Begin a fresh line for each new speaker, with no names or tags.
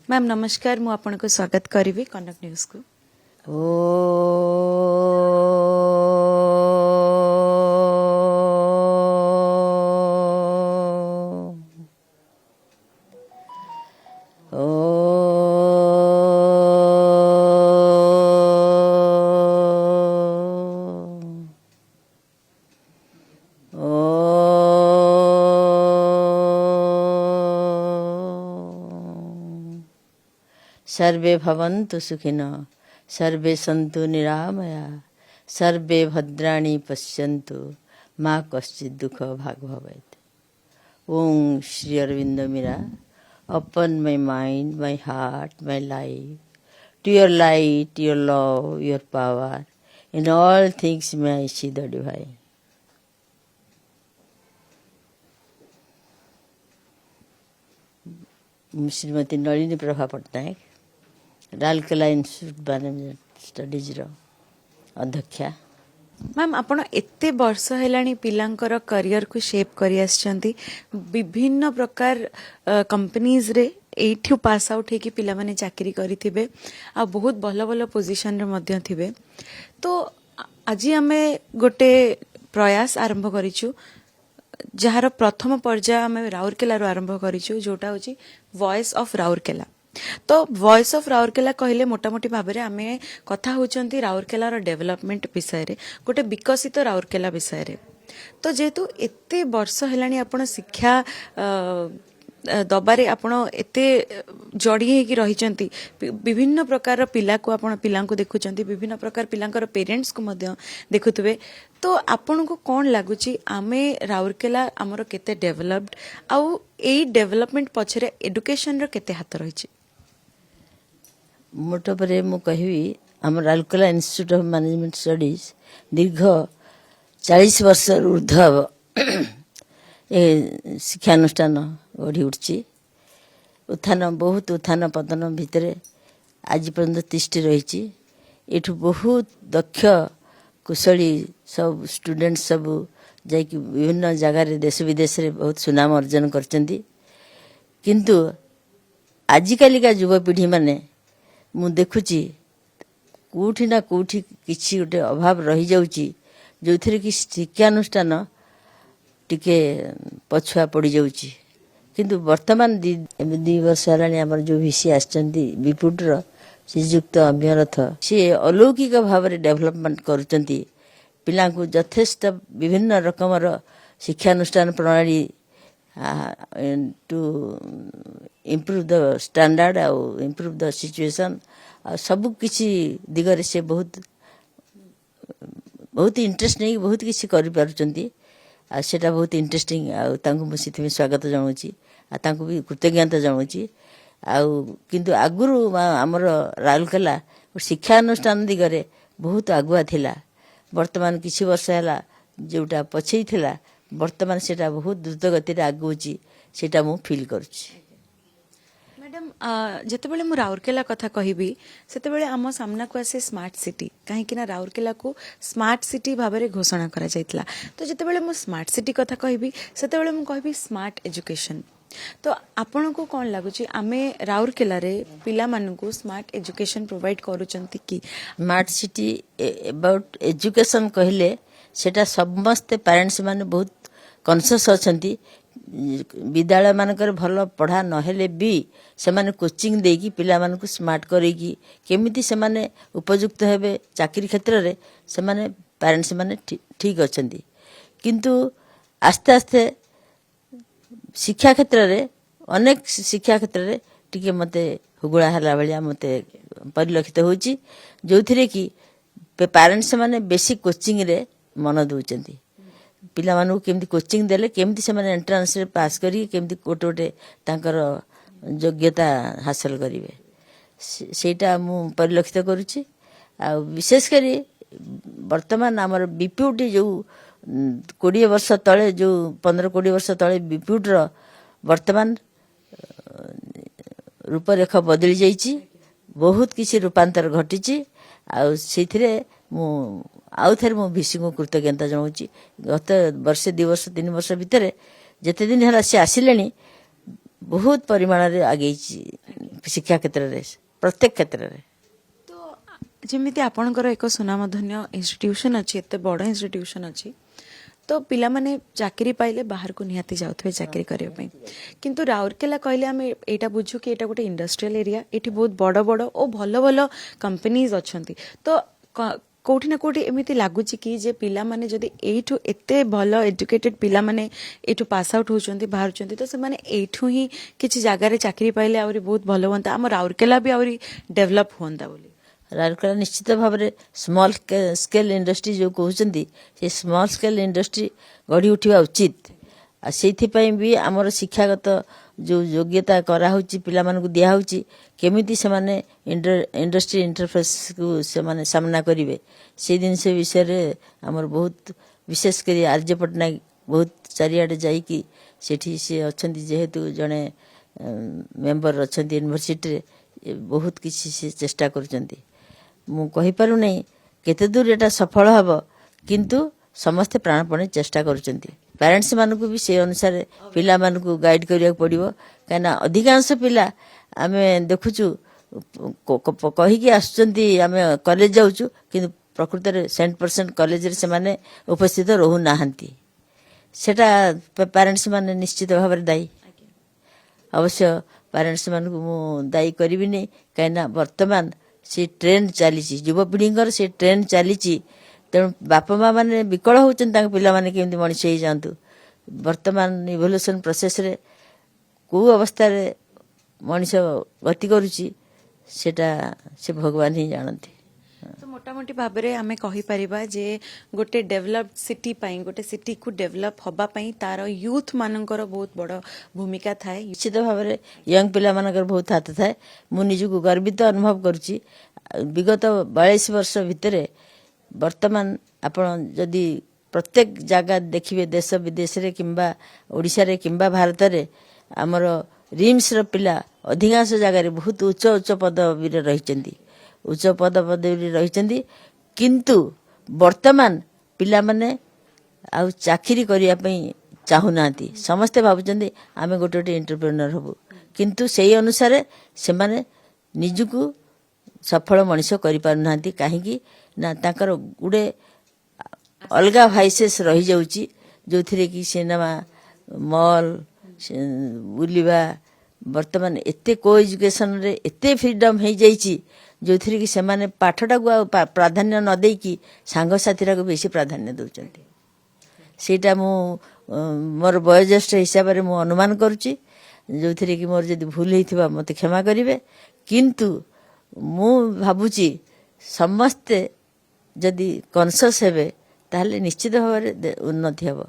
Ma'am नमस्कार मु आपन को स्वागत करी कनक न्यूज को।
सर्वे भवन्तु सुखिनः सर्वे सन्तु निरामया सर्वे भद्राणि पश्यन्तु माँ कश्चित् दुख भाग भवेत्। Om Shri Aurobindo Mira open my mind, my heart, my life to your light, your love, your power. In all things may I see the divine. Shrimati Nalini Prabha Pattnaik Rourkela institute management studies अध्यक्षा।
मैम आपण एते वर्ष हेलानी पिलांकर करियर को शेप करी आछंती विभिन्न प्रकार कंपनीज रे एठू पास आउट हेकी पिला माने चाकरी करिथिबे आ बहुत भलो भलो पोजीशन रे मध्य थिबे। तो आज आमे गोटे प्रयास आरंभ करिछु जहार प्रथम पर्याय आमे राउरकेला रो आरंभ करिछु जोटा होची वॉइस ऑफ राउरकेला। तो वॉइस ऑफ राउरकेला कहले मोटामोटी भाव में आम कथा होचंती राउरकेला रो डेवलपमेंट विषय रे गोटे विकसित राउरकेला विषय रे। तो जेहेतु एते वर्ष हेलानी आपण शिक्षा दबारे आपण एते जड़ी हेकी रहिचंती विभिन्न प्रकार पिला को आपण पिला को देखुचंती विभिन्न प्रकार पिलांकर पेरेंट्स को मध्य देखुतबे। तो आपण को कौन लागुची आमे राउरकेला हमर केते डेवलप्ड आउ एई डेवलपमेंट पछरे एजुकेशन रो केते हाथ रहिची?
मोट पर मु कहबी आम Rourkela institute of management studies दीर्घ 40 वर्ष ऊर्ध्व ए शिक्षानुष्ठान गढ़ी उठी उत्थान बहुत उत्थान पतन भितर आज पर्यंत तिष्ठि रही। एठू बहुत दक्ष कुशली सब स्टूडेंट सब जाकि विभिन्न जगार देश विदेश रे बहुत सुनाम अर्जन करचंती। किंतु आजिकालिका युवपीढ़ी माने मु देखुची कोठी ना कोठी किछि गोटे अभाव रही जाउची जो थरे कि शिक्षानुष्ठान टिके पछुआ पड़ी जाउची। किंतु वर्तमान दी वर्ष हेलानी हमर जो भिसी आछंती विपुटर श्रीयुक्त अम्यरथ सी अलौकिक भाव में डेवलपमेंट करुचंती पिला को यथेष्ट विभिन्न रकमर शिक्षानुष्ठान प्रणाली टू इम्प्रूव द स्टैंडर्ड और इम्प्रूव द सिचुएशन सब किसी दिगरे से बहुत बहुत इंटरेस्ट नहीं बहुत किसी करि पारुचंती। सेटा बहुत इंटरेस्टिंग आउ स्वागत जनाऊँगी आउ भी कृतज्ञता जनाऊँगी। किंतु आगुरु आमर राउरकेला शिक्षानुष्ठान दिगरे बहुत आगुआ थिला। वर्तमान किछि वर्ष हैला जोटा पछई थिला वर्तमान सेटा बहुत द्रुत गति रे आगुची सेटा मु फील करूची।
मैडम जितेबाला मु राउरकेला कथा कहबी सेतेबेले आम सामना को आसे स्मार्ट सिटी कहीं राउरकेला को स्मार्ट सिटी भाव में घोषणा करा जायतिला। तो जितेबाला मु स्मार्ट सिटी कथा कहबी सेतेबेले मु कहबी स्मार्ट एजुकेशन। तो आपण को कौन लगुच आमे राउरकेला रे पिला मानकु स्मार्ट एजुकेशन प्रोवाइड करूचंती कि?
स्मार्ट सिटी अबाउट एजुकेशन कहले सेटा समस्त पेरेंट्स माने बहुत कॉन्शियस अछंती। विद्यालय मानकर भल पढ़ा नहेले भी से माने कोचिंग देकी पिला मानकु स्मार्ट करेकी केमिति से माने उपयुक्त हेबे चाकरी क्षेत्र रे से माने पेरेंट्स माने ठीक अछंती। किंतु आस्ते आस्ते शिक्षा क्षेत्र रे अनेक शिक्षा क्षेत्र रे टिके मते हुगुड़ा हला बलिया मते परिलक्षित होची जो थिरे कि पेरेंट्स माने बेसी कोचिंग रे मन दउचंती। पिला मानू केमती कोचिंग देले केमती से माने एंट्रेंस रे पास करी केमती कोटे कोटे तांकर योग्यता हासिल करिवे सेटा मु परिलक्षित करूची। आ विशेष करी वर्तमान हमर बीपीयूटी जो 20 वर्ष तले जो 15-20 वर्ष तले बीपीयूटी रो वर्तमान रूपरेखा बदली जाइची बहुत किसी रूपांतर घटिची। आ सेथिरे मु आउ थे मो भिसी को कृतज्ञता जनाऊँगी। गत वर्षे 2 वर्ष 3 वर्ष भितर जिते दिन है सी आसिले ବହୁତ ପରିମାଣରେ ଆଗେଇଛି ଶିକ୍ଷା କ୍ଷେତ୍ରରେ, ପ୍ରତ୍ୟେକ କ୍ଷେତ୍ରରେ।
ତ ଯେମିତି ଆପଣଙ୍କର ଏକ ସୁନାମଧନ୍ୟ ଇନଷ୍ଟିଟ୍ୟୁସନ ଅଛି, ଏତେ ବଡ଼ ଇନଷ୍ଟିଟ୍ୟୁସନ ଅଛି, ତ ପିଲାମାନେ ଚାକିରି ପାଇଲେ ବାହାରକୁ ନିହାତି ଯାଉଥିବେ ଚାକିରି କରିବା ପାଇଁ, କିନ୍ତୁ ରାଉରକେଲା କହିଲେ ଆମେ ଏଇଟା ବୁଝୁ କି ଏଇଟା ଗୋଟେ ଇଣ୍ଡଷ୍ଟ୍ରିଆଲ ଏରିଆ, ଏଠି ବହୁତ ବଡ଼ ବଡ଼ ଓ ଭଲ ଭଲ କମ୍ପାନିଜ ଅଛନ୍ତି। ତ କୋଉଠି ନା କୋଉଠି ଏମିତି ଲାଗୁଛି କି ଯେ ପିଲାମାନେ ଯଦି ଏଇଠୁ ଏତେ ଭଲ ଏଜୁକେଟେଡ ପିଲାମାନେ ଏଇଠୁ ପାସ୍ ଆଉଟ୍ ହଉଛନ୍ତି ବାହାରୁଛନ୍ତି, ତ ସେମାନେ ଏଇଠୁ ହିଁ କିଛି ଜାଗାରେ ଚାକିରି ପାଇଲେ ଆହୁରି ବହୁତ ଭଲ ହୁଅନ୍ତା, ଆମ ରାଉରକେଲା ବି ଆହୁରି ଡେଭଲପ ହୁଅନ୍ତା ବୋଲି।
ରାଉରକେଲା ନିଶ୍ଚିତ ଭାବରେ ସ୍ମଲ୍ ସ୍କେଲ୍ ଇଣ୍ଡଷ୍ଟ୍ରି ଯେଉଁ କହୁଛନ୍ତି, ସେ ସ୍ମଲ୍ ସ୍କେଲ୍ ଇଣ୍ଡଷ୍ଟ୍ରି ଗଢ଼ି ଉଠିବା ଉଚିତ। ଆଉ ସେଇଥିପାଇଁ ବି ଆମର ଶିକ୍ଷାଗତ ଯେଉଁ ଯୋଗ୍ୟତା କରାହେଉଛି, ପିଲାମାନଙ୍କୁ ଦିଆହେଉଛି, କେମିତି ସେମାନେ ଇଣ୍ଡଷ୍ଟ୍ରି ଇଣ୍ଟରଫେସ୍କୁ ସେମାନେ ସାମ୍ନା କରିବେ, ସେଇ ଜିନିଷ ବିଷୟରେ ଆମର ବହୁତ, ବିଶେଷ କରି ଆର୍ଯ୍ୟ ପଟ୍ଟନାୟକ ବହୁତ ଚାରିଆଡ଼େ ଯାଇକି ସେଠି ସେ ଅଛନ୍ତି, ଯେହେତୁ ଜଣେ ମେମ୍ବର ଅଛନ୍ତି ୟୁନିଭର୍ସିଟିରେ, ବହୁତ କିଛି ସେ ଚେଷ୍ଟା କରୁଛନ୍ତି। ମୁଁ କହିପାରୁନାହିଁ କେତେ ଦୂର ଏଟା ସଫଳ ହେବ, କିନ୍ତୁ ସମସ୍ତେ ପ୍ରାଣପଣେ ଚେଷ୍ଟା କରୁଛନ୍ତି। ପ୍ୟାରେଣ୍ଟସ୍ ମାନଙ୍କୁ ବି ସେ ଅନୁସାରେ ପିଲାମାନଙ୍କୁ ଗାଇଡ୍ କରିବାକୁ ପଡ଼ିବ, କାହିଁକିନା ଅଧିକାଂଶ ପିଲା ଆମେ ଦେଖୁଛୁ କହିକି ଆସୁଛନ୍ତି ଆମେ କଲେଜ ଯାଉଛୁ, କିନ୍ତୁ ପ୍ରକୃତରେ 100% କଲେଜରେ ସେମାନେ ଉପସ୍ଥିତ ରହୁନାହାନ୍ତି। ସେଟା ପ୍ୟାରେଣ୍ଟସ୍ ମାନେ ନିଶ୍ଚିତ ଭାବରେ ଦାୟୀ। ଅବଶ୍ୟ ପ୍ୟାରେଣ୍ଟସ୍ ମାନଙ୍କୁ ମୁଁ ଦାୟୀ କରିବିନି, କାହିଁକିନା ବର୍ତ୍ତମାନ ସେ ଟ୍ରେଣ୍ଡ ଚାଲିଛି, ଯୁବପିଢ଼ିଙ୍କର ସେ ଟ୍ରେଣ୍ଡ ଚାଲିଛି। ତେଣୁ ବାପା ମା ମାନେ ବିକଳ ହେଉଛନ୍ତି ତାଙ୍କ ପିଲାମାନେ କେମିତି ମଣିଷ ହେଇଯାଆନ୍ତୁ। ବର୍ତ୍ତମାନ ଇଭଲ୍ୟୁସନ୍ ପ୍ରୋସେସରେ କେଉଁ ଅବସ୍ଥାରେ ମଣିଷ ଗତି କରୁଛି ସେଟା ସେ ଭଗବାନ ହିଁ ଜାଣନ୍ତି।
ତ ମୋଟାମୋଟି ଭାବରେ ଆମେ କହିପାରିବା ଯେ ଗୋଟେ ଡେଭଲପଡ ସିଟି ପାଇଁ, ଗୋଟେ ସିଟିକୁ ଡେଭଲପ ହବା ପାଇଁ ତାର ୟୁଥ୍ ମାନଙ୍କର ବହୁତ ବଡ଼ ଭୂମିକା ଥାଏ।
ନିଶ୍ଚିତ ଭାବରେ ୟଙ୍ଗ ପିଲାମାନଙ୍କର ବହୁତ ହାତ ଥାଏ। ମୁଁ ନିଜକୁ ଗର୍ବିତ ଅନୁଭବ କରୁଛି। ବିଗତ 42 ବର୍ଷ ଭିତରେ ବର୍ତ୍ତମାନ ଆପଣ ଯଦି ପ୍ରତ୍ୟେକ ଜାଗା ଦେଖିବେ, ଦେଶ ବିଦେଶରେ କିମ୍ବା ଓଡ଼ିଶାରେ କିମ୍ବା ଭାରତରେ, ଆମର ରିମ୍ସର ପିଲା ଅଧିକାଂଶ ଜାଗାରେ ବହୁତ ଉଚ୍ଚ ଉଚ୍ଚ ପଦବୀରେ ରହିଛନ୍ତି, ଉଚ୍ଚ ପଦବୀରେ ରହିଛନ୍ତି। କିନ୍ତୁ ବର୍ତ୍ତମାନ ପିଲାମାନେ ଆଉ ଚାକିରି କରିବା ପାଇଁ ଚାହୁଁନାହାନ୍ତି। ସମସ୍ତେ ଭାବୁଛନ୍ତି ଆମେ ଗୋଟେ ଗୋଟେ ଏଣ୍ଟରପ୍ରେନର ହବୁ, କିନ୍ତୁ ସେଇ ଅନୁସାରେ ସେମାନେ ନିଜକୁ ସଫଳ ମଣିଷ କରିପାରୁନାହାନ୍ତି। କାହିଁକି ନା ତାଙ୍କର ଗୋଟେ ଅଲଗା ଭାଇସେସ୍ ରହିଯାଉଛି, ଯେଉଁଥିରେ କି ସିନେମା, ମଲ୍, ବୁଲିବା, ବର୍ତ୍ତମାନ ଏତେ କୋ ଏଜୁକେସନରେ ଏତେ ଫ୍ରିଡମ୍ ହେଇଯାଇଛି, ଯେଉଁଥିରେ କି ସେମାନେ ପାଠଟାକୁ ଆଉ ପ୍ରାଧାନ୍ୟ ନ ଦେଇକି ସାଙ୍ଗସାଥିଟାକୁ ବେଶୀ ପ୍ରାଧାନ୍ୟ ଦେଉଛନ୍ତି। ସେଇଟା ମୁଁ ମୋର ବୟୋଜ୍ୟେଷ୍ଠ ହିସାବରେ ମୁଁ ଅନୁମାନ କରୁଛି, ଯେଉଁଥିରେ କି ମୋର ଯଦି ଭୁଲ ହେଇଥିବା ମୋତେ କ୍ଷମା କରିବେ। କିନ୍ତୁ ମୁଁ ଭାବୁଛି ସମସ୍ତେ ଯଦି କନସିୟସ୍ ହେବେ, ତାହେଲେ ନିଶ୍ଚିତ ଭାବରେ ଉନ୍ନତି ହେବ।